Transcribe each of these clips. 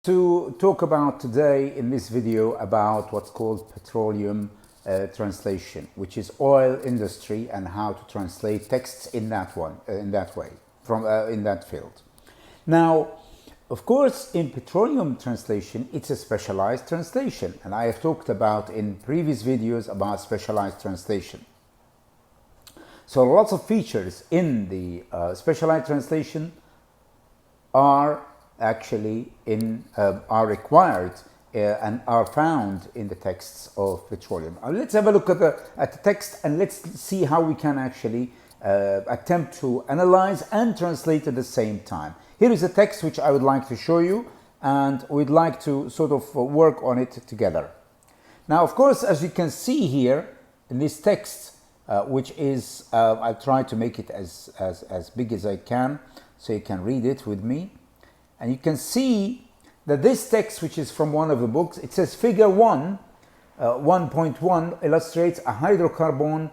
To talk about today in this video about what's called petroleum translation, which is oil industry and how to translate texts in that way from in that field. Now, of course, in petroleum translation, it's a specialized translation, and I have talked about in previous videos about specialized translation. So lots of features in the specialized translation are actually are required and are found in the texts of petroleum. Let's have a look at the text and let's see how we can actually attempt to analyze and translate at the same time. Here is a text which I would like to show you, and we'd like to sort of work on it together. Now, of course, as you can see here in this text, which is, I'll try to make it as big as I can so you can read it with me. And you can see that this text, which is from one of the books, it says figure 1.1 illustrates a hydrocarbon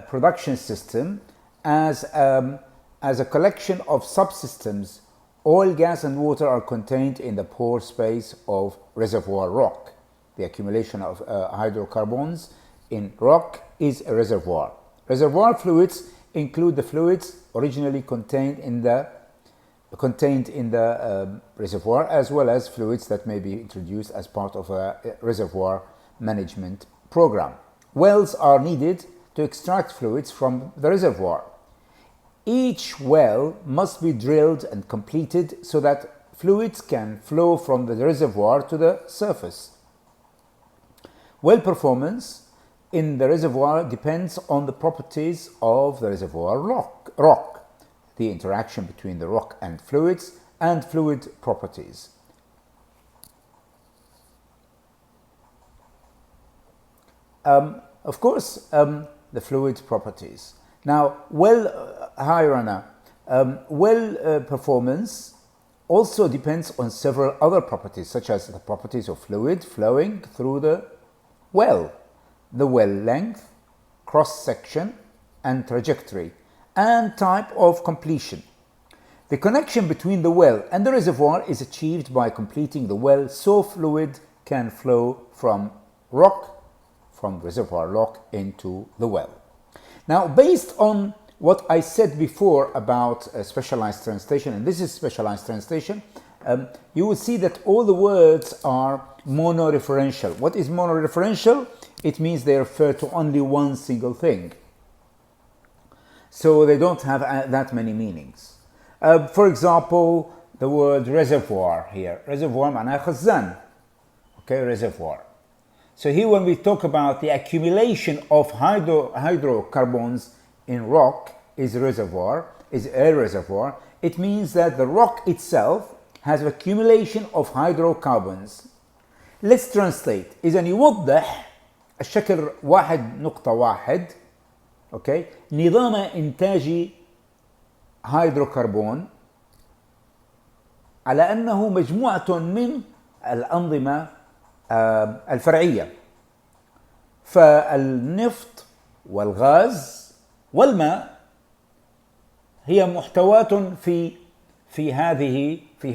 production system as a collection of subsystems. Oil, gas, and water are contained in the pore space of reservoir rock. The accumulation of hydrocarbons in rock is a reservoir. Reservoir fluids include the fluids originally contained in the reservoir, as well as fluids that may be introduced as part of a reservoir management program. Wells are needed to extract fluids from the reservoir. Each well must be drilled and completed so that fluids can flow from the reservoir to the surface. Well performance in the reservoir depends on the properties of the reservoir rock, the interaction between the rock and fluids, and fluid properties. Of course, the fluid properties. Now, performance also depends on several other properties, such as the properties of fluid flowing through the well length, cross-section, and trajectory, and type of completion. The connection between the well and the reservoir is achieved by completing the well so fluid can flow from reservoir rock into the well. Now, based on what I said before about specialized translation, and this is specialized translation, you will see that all the words are monoreferential. What is monoreferential? It means they refer to only one single thing. So they don't have that many meanings. For example, the word reservoir here. Reservoir معناها خزان. Okay, reservoir. So here when we talk about the accumulation of hydrocarbons in rock is a reservoir. It means that the rock itself has an accumulation of hydrocarbons. Let's translate. إذا يوضح الشكل 1.1 اوكي نظام انتاج هيدروكربون على انه مجموعه من الانظمه الفرعيه، فالنفط والغاز والماء هي محتوات في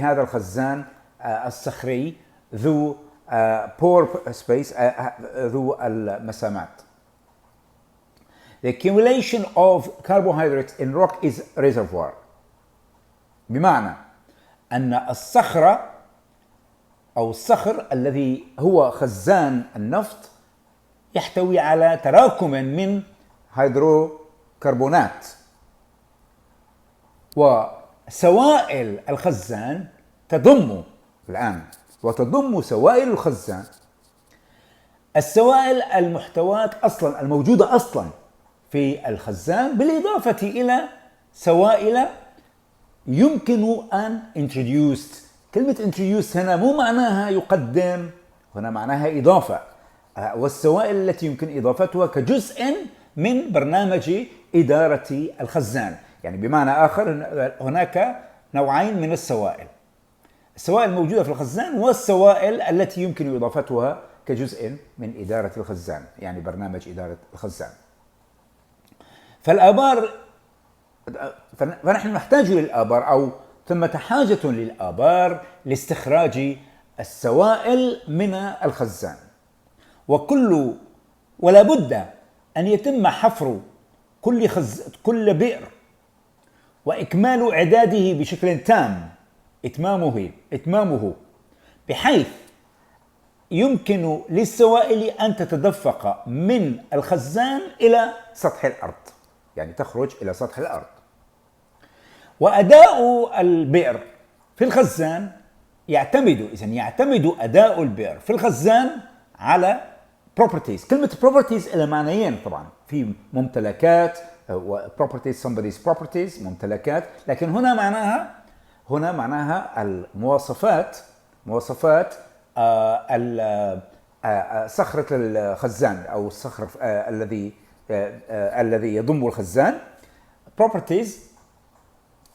هذا الخزان الصخري ذو pore space ذو المسامات. The accumulation of carbohydrates in rock is reservoir. بمعنى أن الصخرة أو الصخر الذي هو خزان النفط يحتوي على تراكم من هيدروكربونات، وسوائل الخزان تضم سوائل الخزان السوائل الموجودة أصلا في الخزان، بالإضافة إلى سوائل يمكن أن introduced. كلمة introduced هنا مو معناها يقدم، هنا معناها إضافة، والسوائل التي يمكن إضافتها كجزء من برنامج إدارة الخزان. يعني بمعنى آخر هناك نوعين من السوائل الموجودة في الخزان والسوائل التي يمكن إضافتها كجزء من إدارة الخزان، يعني برنامج إدارة الخزان. فالآبار، فنحن نحتاج للآبار أو ثمة حاجة للآبار لاستخراج السوائل من الخزان، ولا بد أن يتم حفر كل بئر وإكمال إعداده بشكل تام، إتمامه بحيث يمكن للسوائل أن تتدفق من الخزان إلى سطح الأرض، يعني تخرج إلى سطح الأرض. وأداء البئر في الخزان يعتمد أداء البئر في الخزان على properties. كلمة properties إلى معنيين طبعا، في ممتلكات properties somebody's properties ممتلكات، لكن هنا معناها المواصفات، مواصفات صخرة الخزان أو الصخر الذي يضم الخزان. properties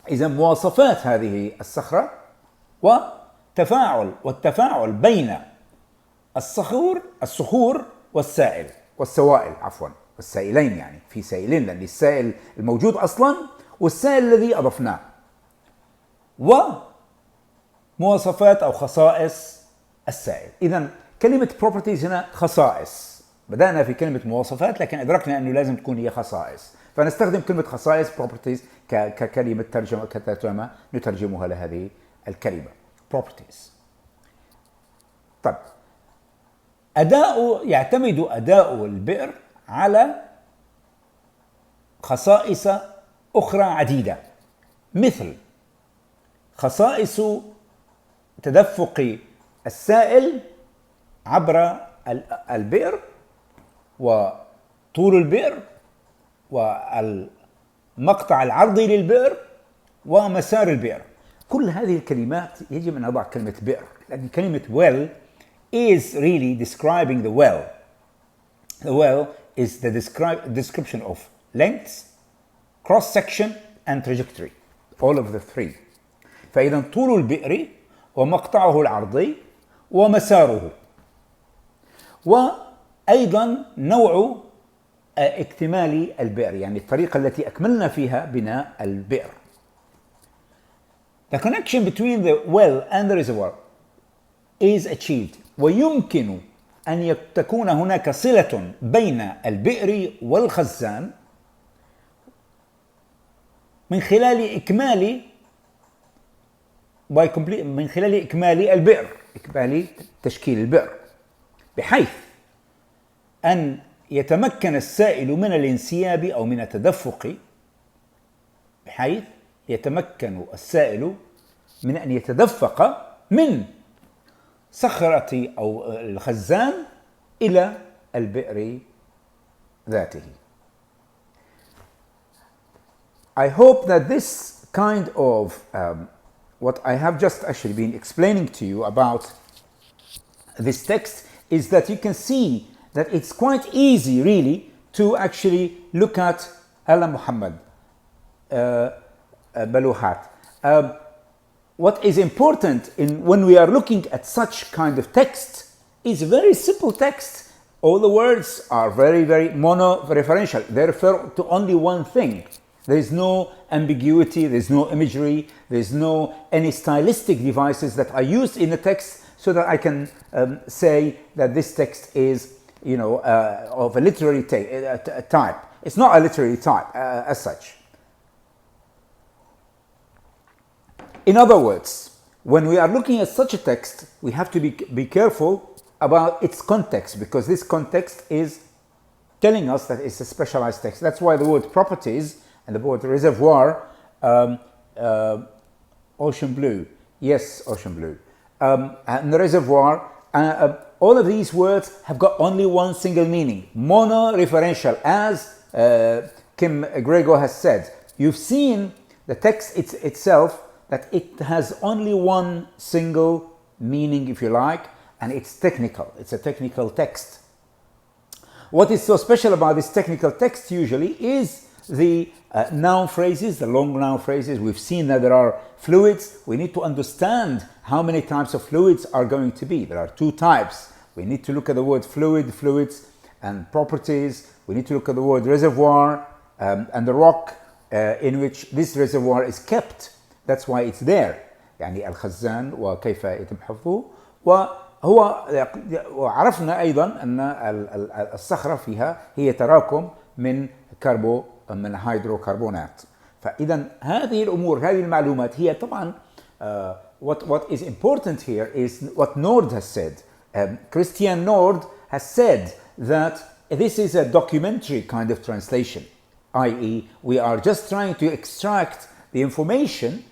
إذا مواصفات هذه الصخرة، والتفاعل بين الصخور والسوائل والسائلين، يعني في سائلين لأن السائل الموجود أصلا والسائل الذي أضفناه، ومواصفات أو خصائص السائل. إذن كلمة properties هنا خصائص، بدأنا في كلمة مواصفات لكن أدركنا أنه لازم تكون هي خصائص، فنستخدم كلمة خصائص properties ككلمة ترجمة نترجمها لهذه الكلمة properties. طيب، يعتمد أداء البئر على خصائص أخرى عديدة، مثل خصائص تدفق السائل عبر البئر، وطول البئر، والمقطع العرضي للبئر، ومسار البئر. كل هذه الكلمات يجب أن نضع كلمة بئر، لأن كلمة well is really describing the well. The well is the description of length, cross-section and trajectory, all of the three. فإذا طول البئر ومقطعه العرضي ومساره، وأيضا نوع اكتمال البئر، يعني الطريقة التي أكملنا فيها بناء البئر. The connection between the well and the reservoir is achieved. ويمكن أن تكون هناك صلة بين البئر والخزان من خلال إكمال البئر، إكمال تشكيل البئر، بحيث أن يتمكن السائل من الانسياب أو من التدفق، بحيث يتمكن السائل من أن يتدفق من صخرة أو الخزان إلى البئر ذاته. I hope that this kind of what I have just actually been explaining to you about this text is that you can see that it's quite easy really to actually look at Ala Muhammad Baluhat. What is important when we are looking at such kind of text is a very simple text. All the words are very, very mono-referential. They refer to only one thing. There is no ambiguity, there is no imagery, there is no any stylistic devices that are used in the text so that I can say that this text is, of a literary type. It's not a literary type as such. In other words, when we are looking at such a text, we have to be careful about its context, because this context is telling us that it's a specialized text. That's why the word properties and the word reservoir, ocean blue, yes, ocean blue, and the reservoir, all of these words have got only one single meaning, mono-referential, as Kim Gregor has said. You've seen the text itself, that it has only one single meaning, if you like, and it's technical. It's a technical text. What is so special about this technical text usually is the noun phrases, the long noun phrases. We've seen that there are fluids. We need to understand how many types of fluids are going to be. There are two types. We need to look at the word fluids, and properties. We need to look at the word reservoir and the rock in which this reservoir is kept. That's why it's there. يعني الخزان وكيف يتم حفظه وعرفنا أيضا أن الصخرة فيها هي تراكم من هيدروكربونات. فإذا هذه الأمور، هذه المعلومات هي طبعا what is important here is what Nord has said. Christian Nord has said that this is a documentary kind of translation, i.e. we are just trying to extract the information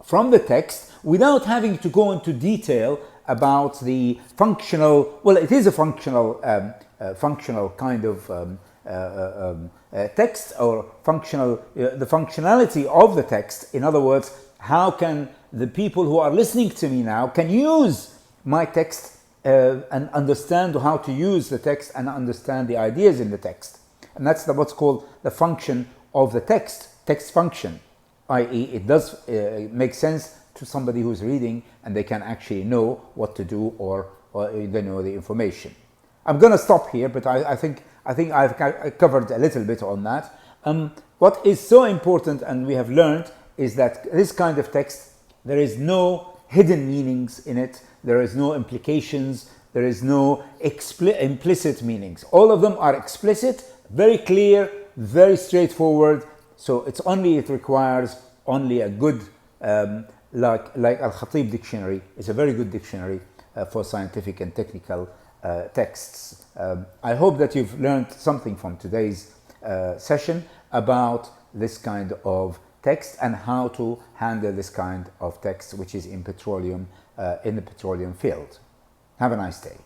from the text without having to go into detail about the functional, well, it is a functional kind of text, or the functionality of the text. In other words, how can the people who are listening to me now can use my text and understand how to use the text and understand the ideas in the text. And that's what's called the function of the text function, i.e. it does make sense to somebody who's reading, and they can actually know what to do, or they know the information. I'm going to stop here, but I think I've covered a little bit on that. What is so important, and we have learned, is that this kind of text, there is no hidden meanings in it, there is no implications, there is no implicit meanings. All of them are explicit, very clear, very straightforward. So it requires only a good, like Al-Khatib dictionary is a very good dictionary for scientific and technical texts. I hope that you've learned something from today's session about this kind of text and how to handle this kind of text, which is in petroleum, in the petroleum field. Have a nice day.